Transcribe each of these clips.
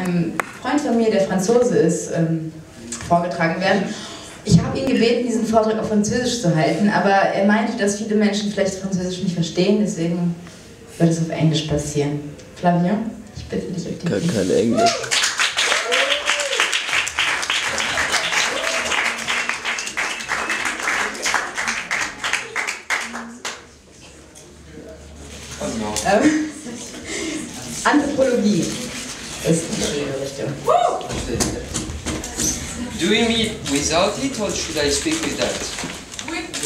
einem Freund von mir, der Franzose ist, vorgetragen werden. Ich habe ihn gebeten, diesen Vortrag auf Französisch zu halten, aber er meinte, dass viele Menschen vielleicht Französisch nicht verstehen, deswegen wird es auf Englisch passieren. Flavian, ich bitte dich auf die Bühne. Kein Englisch. Anthropologie ist die schöne Richtung. Do we meet without it or should I speak with that? With.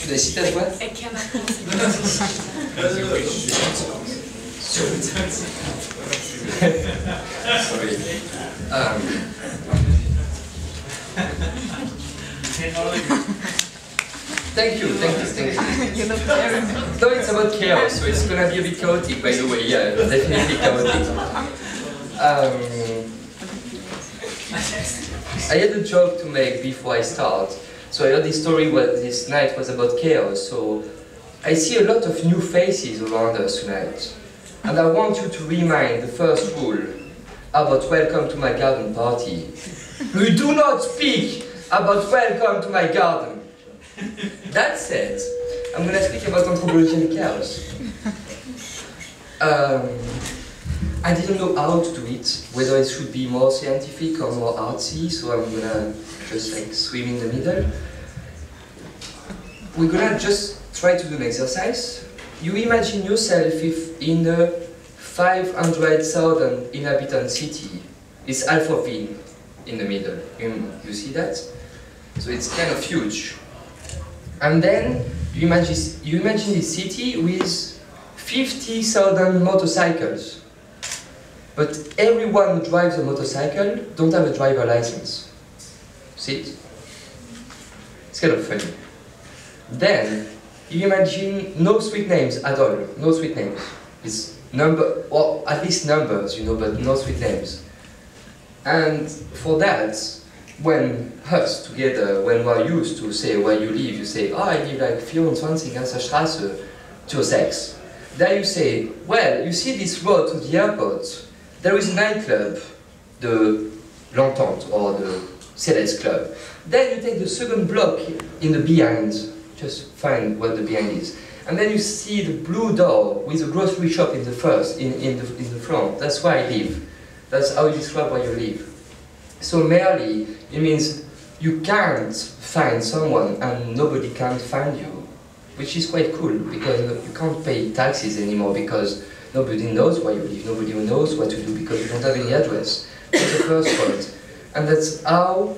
Should I sit as well? I cannot. Sorry. Thank you. No, it's about chaos, so it's gonna be a bit chaotic, by the way. Yeah, definitely chaotic. I had a joke to make before I start. So I heard this story this night was about chaos. So I see a lot of new faces around us tonight. And I want you to remind the first rule about welcome to my garden party. We do not speak about welcome to my garden. That said, I'm going to speak about anthropology and chaos. I didn't know how to do it, whether it should be more scientific or more artsy, so I'm going to just like swim in the middle. We're going to just try to do an exercise. You imagine yourself if in a 500,000 inhabitant city, it's Alphaville in the middle. You see that? So it's kind of huge. And then you imagine this city with 50,000 motorcycles. But everyone who drives a motorcycle don't have a driver license. See it? It's kind of funny. Then you imagine no street names at all. No street names. It's number, or at least numbers, you know, but no street names. And for that, when us together, when we're used to say where you live, you say, oh, I live like 24 ganze Straße to 6. There you say, well, you see this road to the airport, there is a nightclub, the L'Entente or the Céleste Club. Then you take the second block in the behind, just find what the behind is. And then you see the blue door with a grocery shop in the first, in the front. That's where I live. That's how you describe where you live. So merely, it means you can't find someone and nobody can find you, which is quite cool because you can't pay taxes anymore because nobody knows where you live, nobody knows what to do because you don't have any address. That's the first point. And that's how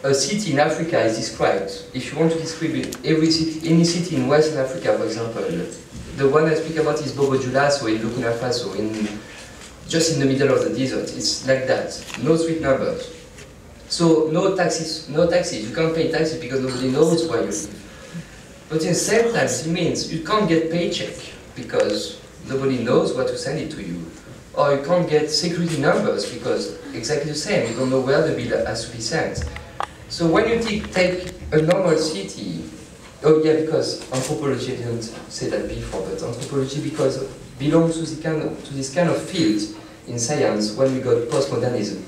a city in Africa is described. If you want to describe every city, any city in Western Africa, for example, the one I speak about is Bobo Dioulasso in Burkina Faso, just in the middle of the desert. It's like that. No street numbers. So no taxis. You can't pay taxes because nobody knows where you live. But in the same time, it means you can't get paycheck because nobody knows where to send it to you. Or you can't get security numbers because exactly the same. You don't know where the bill has to be sent. So when you take a normal city, oh yeah, because anthropology, I didn't say that before, but anthropology because belongs to this kind of field in science when we got postmodernism.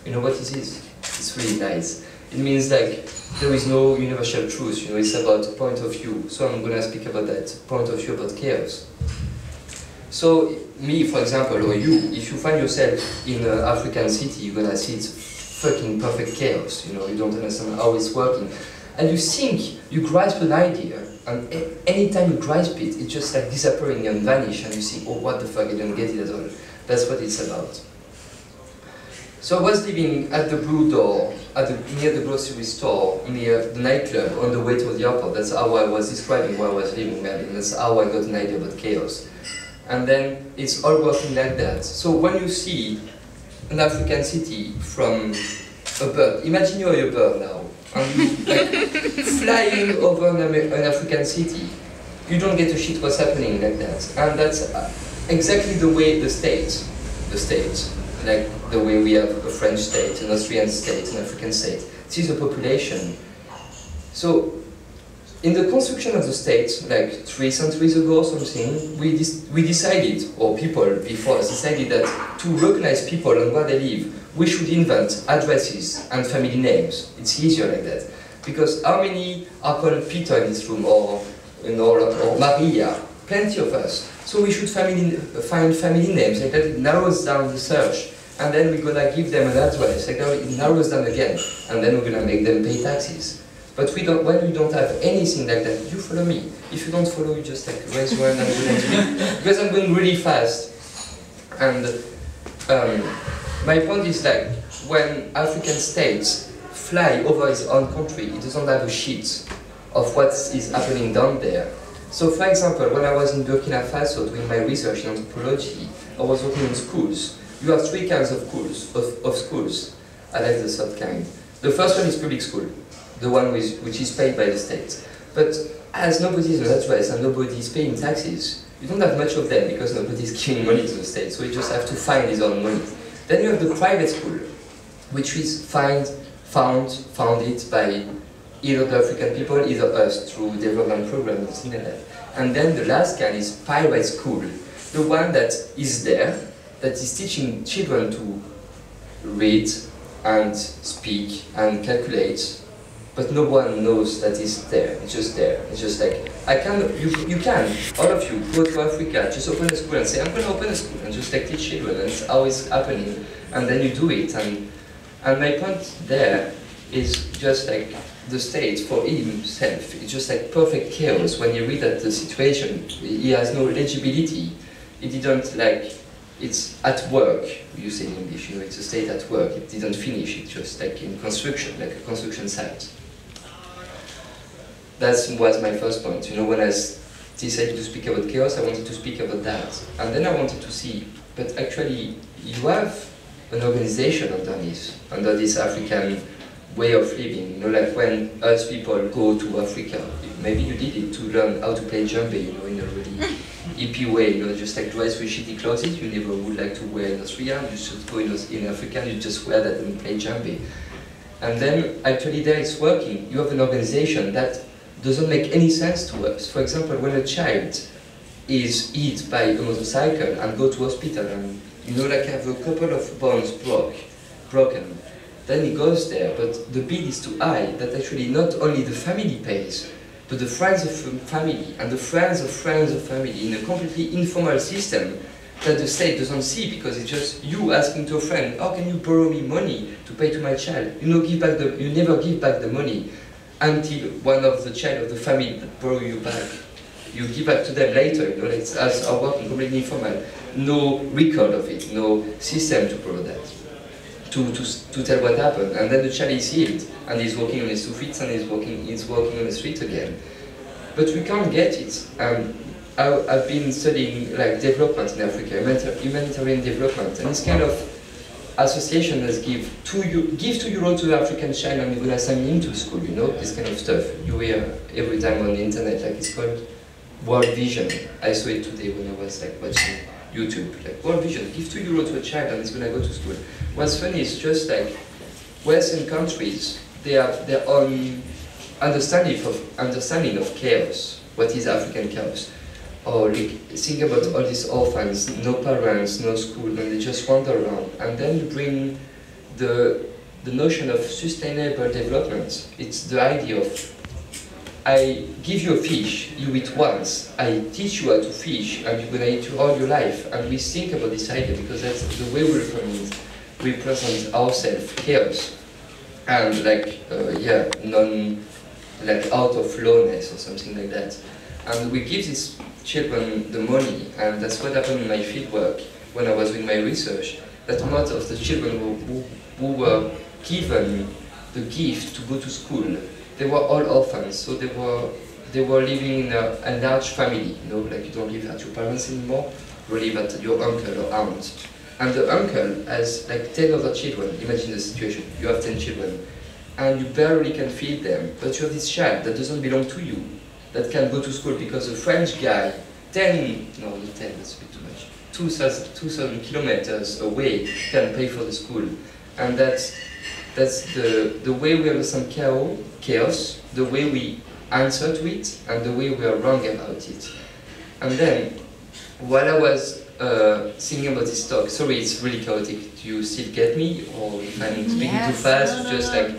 You know what it is? It's really nice. It means like there is no universal truth, you know, it's about point of view. So I'm going to speak about that, point of view about chaos. So me, for example, or you, if you find yourself in an African city, you're going to see it's fucking perfect chaos, you know, you don't understand how it's working. And you think, you grasp an idea, and anytime you grasp it, it's just like disappearing and vanish, and you think, oh, what the fuck, I don't get it at all. That's what it's about. So I was living at the Blue Door, near the grocery store, near the nightclub, on the way to the airport. That's how I was describing where I was living, and that's how I got an idea about chaos. And then it's all working like that. So when you see an African city from a bird, imagine you're a bird now, and you like flying over an African city, you don't get a shit what's happening like that. And that's exactly the way the state, like the way we have a French state, an Austrian state, an African state, it is a population. So in the construction of the state, like 3 centuries ago or something, we decided, or people before us decided that to recognize people and where they live, we should invent addresses and family names. It's easier like that. Because how many are called Peter in this room, or, you know, or Maria? Plenty of us. So we should find family names, like that it narrows down the search. And then we're gonna give them an address, like that it narrows down again. And then we're gonna make them pay taxes. But when we don't have anything like that, you follow me. If you don't follow, you just like raise your hand and I'm going to do it. Because I'm going really fast. And my point is like, when African states fly over its own country, it doesn't have a sheet of what is happening down there. So for example, when I was in Burkina Faso doing my research in anthropology, I was working in schools. You have 3 kinds of schools. I like the third kind. The first one is public school, the one which is paid by the state. But as nobody is an address and nobody is paying taxes, you don't have much of them because nobody is giving money to the state, so you just have to find his own money. Then you have the private school, which is founded by either the African people, either us, through development programs or something like that. And then the last kind is private school, the one that is there, that is teaching children to read and speak and calculate, but no one knows that it's there. It's just there. It's just like, you can, all of you, go to Africa, just open a school and say, I'm going to open a school, and just like teach children, and it's always happening, and then you do it. And my point there is just like the state for himself, it's just like perfect chaos. When you read at the situation, he has no legibility. He didn't like, it's at work, you say in English, you know, it's a state at work, it didn't finish, it's just like in construction, like a construction site. That was my first point, you know, when I decided to speak about chaos, I wanted to speak about that. And then I wanted to see, but actually, you have an organization underneath, under this African way of living, you know, like when us people go to Africa, maybe you did it to learn how to play djembe, you know, in a really hippie way, you know, just like dress with shitty clothes you never would like to wear in Australia, you should go in Africa and you just wear that and play djembe. And then actually there it's working. You have an organization that doesn't make any sense to us. For example, when a child is hit by a motorcycle and go to hospital and, you know, like have a couple of bones broken, then he goes there, but the bill is too high that actually not only the family pays, but the friends of family and the friends of family in a completely informal system that the state doesn't see, because it's just you asking to a friend, how can you borrow me money to pay to my child? You never give back the money until one of the child of the family that borrow you back. You give back to them later, you know, it's as are working completely informal. No record of it, no system to borrow that. To tell what happened, and then the child is healed, and he's walking on his 2 feet, and he's walking on the street again. But we can't get it. I've been studying like development in Africa, humanitarian development, and this kind of association that give €2 to the African child and you're gonna send him to school, you know, this kind of stuff. You hear every time on the internet, like it's called World Vision. I saw it today when I was like watching YouTube, like World Vision, give €2 to a child and he's gonna go to school. What's funny is just like Western countries, they have their own understanding of chaos. What is African chaos? Or like, think about all these orphans, no parents, no school, and they just wander around. And then you bring the notion of sustainable development. It's the idea of, I give you a fish, you eat once, I teach you how to fish, and you're going to eat it all your life. And we think about this idea because that's the way we present ourselves, chaos. And like, like out of lowness or something like that. And we give these children the money, and that's what happened in my fieldwork when I was doing my research, that most of the children who were given the gift to go to school, they were all orphans, so they were living in a large family, you know, like you don't live at your parents anymore, you live at your uncle or aunt. And the uncle has like 10 other children. Imagine the situation, you have 10 children, and you barely can feed them, but you have this child that doesn't belong to you, that can go to school because a French guy, 10, that's a bit too much, 2,000 kilometers away can pay for the school. And that's the way we understand chaos, the way we answer to it and the way we are wrong about it. And then, while I was thinking about this talk, sorry, it's really chaotic. Do you still get me? Or if I'm speaking too fast, just like,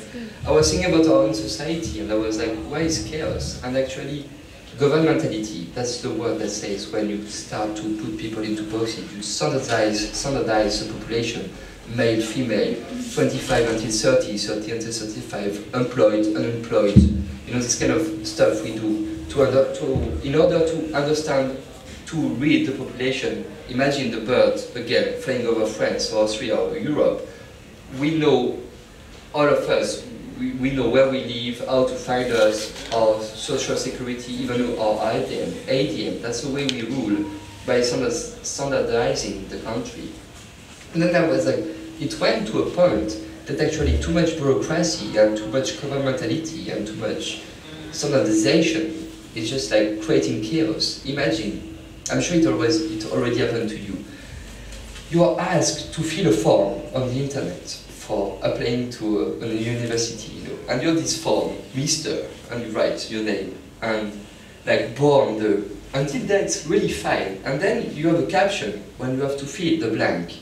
I was thinking about our own society and I was like, why is chaos? And actually, governmentality, that's the word that says when you start to put people into boxes, you standardize the population, male, female, 25 until 30, 30 until 35, employed, unemployed, you know, this kind of stuff we do in order to understand, to read the population. Imagine the bird, again, flying over France or Austria or Europe. We know, all of us, we know where we live, how to find us, our social security, even our ADM. That's the way we rule, by standardizing the country. And then I was like, it went to a point that actually too much bureaucracy and too much governmentality and too much standardization is just like creating chaos. Imagine, I'm sure it already happened to you. You are asked to fill a form on the internet for applying to a university, you know, and you have this form, Mr., and you write your name, and like born, until that's really fine, and then you have a caption when you have to fill the blank,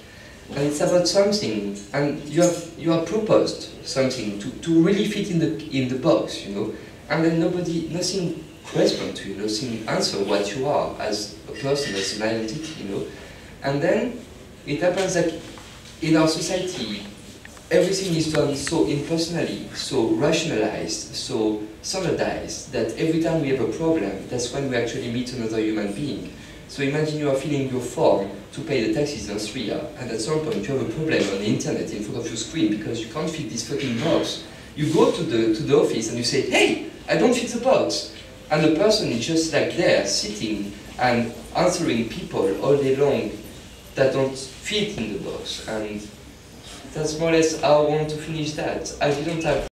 and it's about something, and you are proposed something to really fit in the box, you know, and then nothing corresponds to you, nothing answer what you are as a person, as an identity, you know, and then it happens like in our society, everything is done so impersonally, so rationalized, so standardized, that every time we have a problem, that's when we actually meet another human being. So imagine you are filling your form to pay the taxes in Austria, and at some point you have a problem on the internet in front of your screen because you can't fit this fucking box. You go to the office and you say, hey, I don't fit the box. And the person is just like there, sitting and answering people all day long that don't fit in the box. And that's more or less how I want to finish that. I didn't have